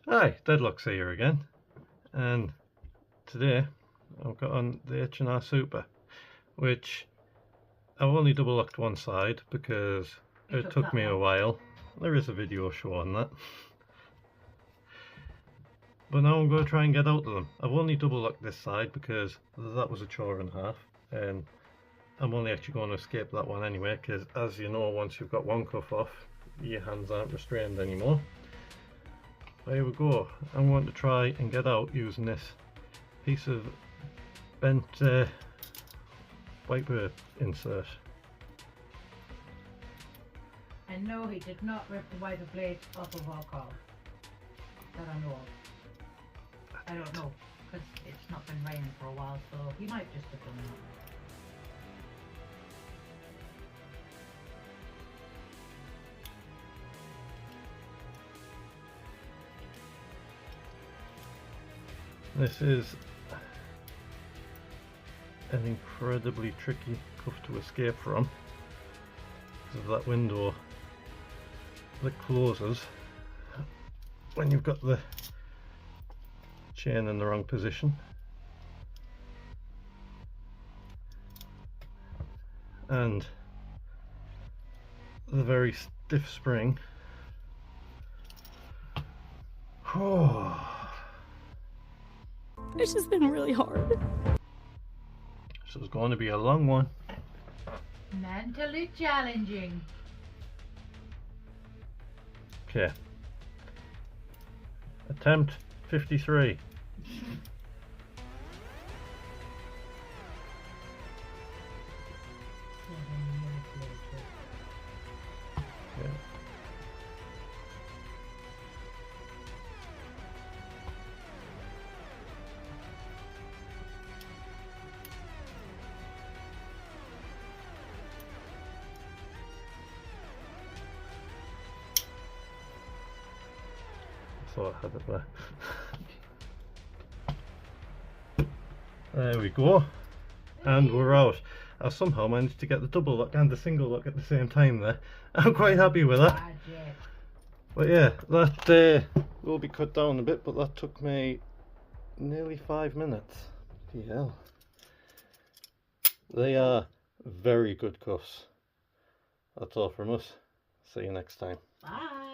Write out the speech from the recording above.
Hi, Deadlock's here again, and today I've got on the H&R Super, which I've only double locked one side because it took me a while. There is a video showing that. But now I'm going to try and get out of them. I've only double locked this side because that was a chore and a half, and I'm only actually going to escape that one anyway, because as you know, once you've got one cuff off, your hands aren't restrained anymore. There we go. I'm going to try and get out using this piece of bent wiper insert. And no, he did not rip the wiper blade off of our car. That I know of. I don't know, because it's not been raining for a while, so he might just have done that. This is an incredibly tricky cuff to escape from because of that window that closes when you've got the chain in the wrong position. And the very stiff spring. Oh. It's just been really hard. So it's going to be a long one. Mentally challenging. Okay. Attempt 53. Yeah. Thought I had it there. There we go, and we're out. I somehow managed to get the double lock and the single lock at the same time there. I'm quite happy with that. But yeah, that will be cut down a bit, but that took me nearly 5 minutes. Bloody hell. They are very good cuffs. That's all from us. See you next time. Bye.